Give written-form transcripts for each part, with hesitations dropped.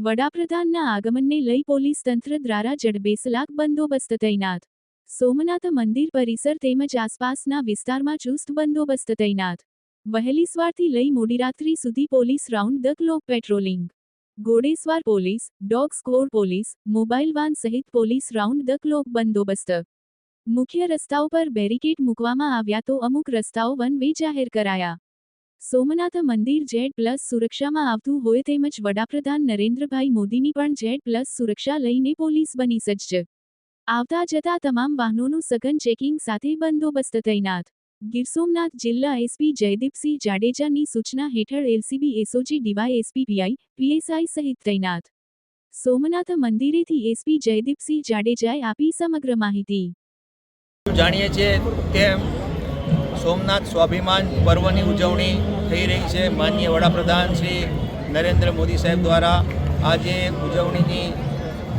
વડાપ્રધાનના આગમનને લઈ પોલીસ તંત્ર દ્વારા જડબેસલાક બંદોબસ્ત તૈનાત. સોમનાથ મંદિર પરિસર તેમજ આસપાસના વિસ્તારમાં ચુસ્ત બંદોબસ્ત તૈનાત. વહેલી સવારથી લઈ મોડી સુધી police round the clock patrolling. ઘોડેસવાર police, dog squad police, mobile van સહિત પોલીસ રાઉન્ડ ધ ક્લોક બંદોબસ્ત. મુખ્ય રસ્તાઓ પર બેરિકેડ મૂકવામાં આવ્યા તો અમુક રસ્તાઓ વન વે જાહેર કરાયા. સોમનાથ મંદિર Z+ સુરક્ષામાં આવતું હોય તેમજ વડાપ્રધાન નરેન્દ્રભાઈ મોદીની પણ Z+ સુરક્ષા લઈને પોલીસ બની સજ્જ. આવતા જતા તમામ વાહનોનું સઘન ચેકિંગ સાથે બંદોબસ્ત તૈનાત. ગીર સોમનાથ જિલ્લા SP જયદીપસિંહ જાડેજાની સૂચના હેઠળ LCB SOG DYSP PI, PSI સહિત તૈનાત. સોમનાથ મંદિરેથી SP જયદીપસિંહ જાડેજાએ આપી સમગ્ર માહિતી. જાણીએ છીએ તેમ સોમનાથ સ્વાભિમાન પર્વની ઉજવણી થઈ રહી છે. માનનીય વડાપ્રધાન શ્રી નરેન્દ્ર મોદી સાહેબ દ્વારા આજે ઉજવણીની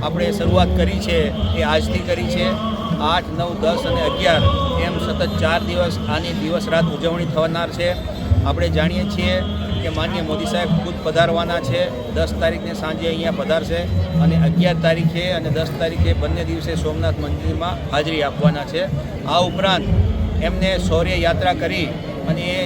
આપણે શરૂઆત કરી છે એ આજથી કરી છે. 8, 9, 10 અને 11 એમ સતત 4 દિવસ આની દિવસ રાત ઉજવણી થનાર છે. આપણે જાણીએ છીએ કે માનનીય મોદી સાહેબ ખુદ પધારવાના છે. 10 તારીખને સાંજે અહીંયા પધારશે અને 11 તારીખે અને 10 તારીખે બંને દિવસે સોમનાથ મંદિરમાં હાજરી આપવાના છે. આ ઉપરાંત એમને શૌર્ય યાત્રા કરી અને એ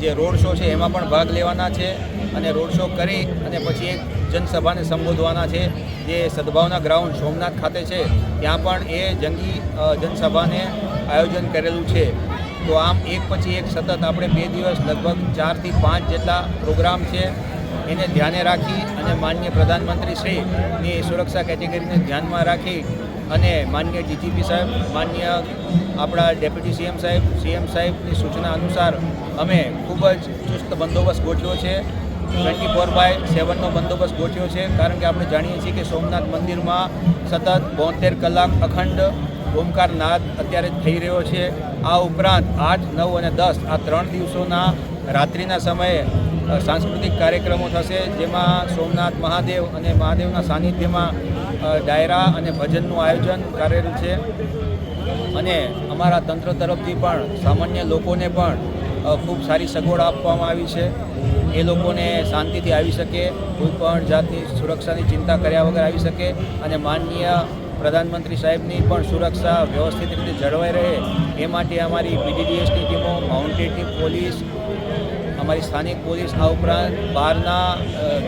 જે રોડ શો છે એમાં પણ ભાગ લેવાના છે અને રોડ શો કરી અને પછી એક જનસભાને સંબોધવાના છે જે સદભાવના ગ્રાઉન્ડ સોમનાથ ખાતે છે. ત્યાં પણ એ જંગી જનસભાને આયોજન કરેલું છે. તો આમ એક પછી એક સતત આપણે 2 દિવસ લગભગ 4 થી 5 જેટલા પ્રોગ્રામ છે એને ધ્યાને રાખી અને માનનીય પ્રધાનમંત્રી શ્રીની સુરક્ષા કેટેગરીને ધ્યાનમાં રાખી અને માનનીય DGP સાહેબ, માનનીય આપણા ડેપ્યુટી CM સાહેબની સૂચના અનુસાર અમે ખૂબ જ ચુસ્ત બંદોબસ્ત ગોઠવ્યો છે. 24/7નો બંદોબસ્ત ગોઠવ્યો છે. કારણ કે આપણે જાણીએ છીએ કે સોમનાથ મંદિરમાં સતત 72 કલાક અખંડ ઓમકાર નાદ અત્યારે થઈ રહ્યો છે. આ ઉપરાંત 8, 9 અને 10 આ 3 દિવસોના રાત્રિના સમયે સાંસ્કૃતિક કાર્યક્રમો થશે, જેમાં સોમનાથ મહાદેવ અને મહાદેવના સાનિધ્યમાં ડાયરા અને ભજનનું આયોજન કરેલું છે. અને અમારા તંત્ર તરફથી પણ સામાન્ય લોકોને પણ ખૂબ સારી સગવડ આપવામાં આવી છે. એ લોકોને શાંતિથી આવી શકે, કોઈ પણ જાતની સુરક્ષાની ચિંતા કર્યા વગર આવી શકે અને માનનીય પ્રધાનમંત્રી સાહેબની પણ સુરક્ષા વ્યવસ્થિત રીતે જળવાઈ રહે એ માટે અમારી PDDSની ટીમો, માઉન્ટેડની પોલીસ, અમારી સ્થાનિક પોલીસ, આ ઉપરાંત બહારના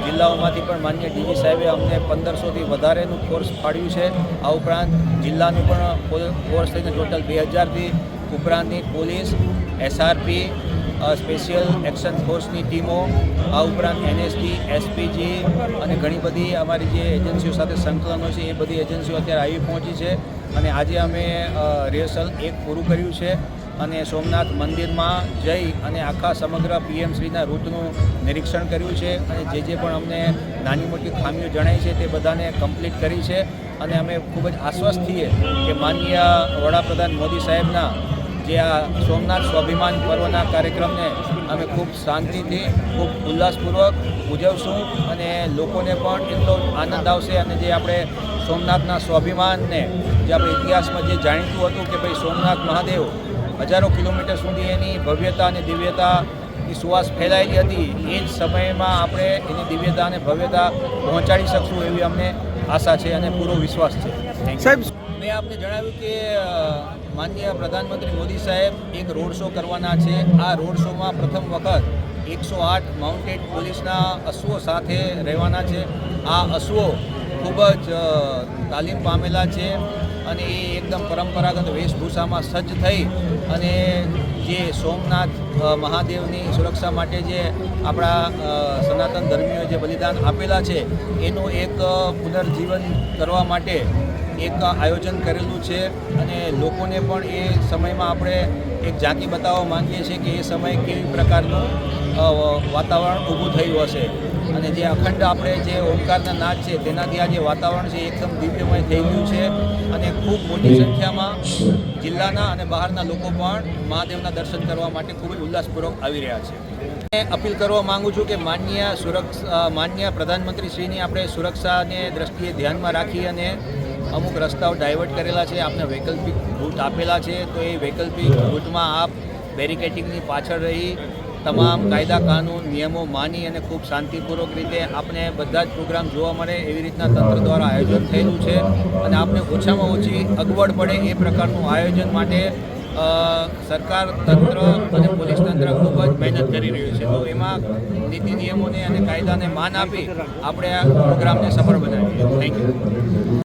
જિલ્લાઓમાંથી પણ માનનીય DG સાહેબે અમને 1500થી વધારેનું ફોર્સ ફાળવ્યું છે. આ ઉપરાંત જિલ્લાનું પણ ફોર્સ થઈને ટોટલ 2000થી ઉપરાંતની પોલીસ, SRP, સ્પેશિયલ એક્શન ફોર્સની ટીમો, આ ઉપરાંત NSG, SPG અને ઘણી બધી અમારી જે એજન્સીઓ સાથે સંકલનો છે એ બધી એજન્સીઓ અત્યારે આવી પહોંચી છે. અને આજે અમે રિહર્સલ 1 પૂરું કર્યું છે અને સોમનાથ મંદિરમાં જઈ અને આખા સમગ્ર PM શ્રીના રૂટનું નિરીક્ષણ કર્યું છે અને જે પણ અમને નાની મોટી ખામીઓ જણાઈ છે તે બધાને કમ્પ્લીટ કરી છે. અને અમે ખૂબ જ આશ્વસ્ત છીએ કે માનનીય વડાપ્રધાન મોદી સાહેબના જે આ સોમનાથ સ્વાભિમાન પર્વના કાર્યક્રમને અમે ખૂબ શાંતિથી, ખૂબ ઉલ્લાસપૂર્વક ઉજવશું અને લોકોને પણ એટલો આનંદ આવશે. અને જે આપણે સોમનાથના સ્વાભિમાનને જે આપણે ઇતિહાસમાં જે જાણીતું હતું કે ભાઈ સોમનાથ મહાદેવ હજારો કિલોમીટર સુધી એની ભવ્યતા અને દિવ્યતાની સુવાસ ફેલાયેલી હતી, એ જ સમયમાં આપણે એની દિવ્યતા અને ભવ્યતા પહોંચાડી શકશું એવી અમને આશા છે અને પૂરો વિશ્વાસ છે. સાહેબ, મેં આપને જણાવ્યું કે માનનીય પ્રધાનમંત્રી મોદી સાહેબ એક રોડ શો કરવાના છે. આ રોડ શોમાં પ્રથમ વખત 108 માઉન્ટેડ પોલીસના અશ્વો સાથે રહેવાના છે. આ અશ્વો ખૂબ જ તાલીમ પામેલા છે અને એ એકદમ પરંપરાગત વેશભૂષામાં સજ્જ થઈ અને જે સોમનાથ મહાદેવની સુરક્ષા માટે જે આપણા સનાતન ધર્મીઓએ જે બલિદાન આપેલા છે એનું એક પુનર્જીવન કરવા માટે એક આયોજન કરેલું છે. અને લોકોને પણ એ સમયમાં આપણે એક ઝાંકી બતાવવા માંગીએ છીએ કે એ સમયે કેવી પ્રકારનું વાતાવરણ ઊભું થયું હશે અને જે અખંડ આપણે જે ઓમકારના નાદ છે તેનાથી આ જે વાતાવરણ છે એકદમ દિવ્યમય થઈ ગયું છે. અને ખૂબ મોટી સંખ્યામાં જિલ્લાના અને બહારના લોકો પણ મહાદેવના દર્શન કરવા માટે ખૂબ જ ઉલ્લાસપૂર્વક આવી રહ્યા છે. અપીલ કરવા માગું છું કે માનનીય પ્રધાનમંત્રી શ્રીની આપણે સુરક્ષાને દ્રષ્ટિએ ધ્યાનમાં રાખી અને અમુક રસ્તાઓ ડાયવર્ટ કરેલા છે, આપને વૈકલ્પિક રૂટ આપેલા છે. તો એ વૈકલ્પિક રૂટમાં આપ બેરિકેડિંગની પાછળ રહી તમામ કાયદા કાનૂન નિયમો માની અને ખૂબ શાંતિપૂર્વક રીતે આપણે બધા જ પ્રોગ્રામ જોવા મળે એવી રીતના તંત્ર દ્વારા આયોજન થયેલું છે અને આપણે ઓછામાં ઓછી અગવડ પડે એ પ્રકારનું આયોજન માટે સરકાર તંત્ર અને પોલીસ તંત્ર ખૂબ જ મહેનત કરી રહ્યું છે. તો એમાં નીતિ નિયમોને અને કાયદાને માન આપી આપણે આ પ્રોગ્રામને સફળ બનાવીએ. Thank you.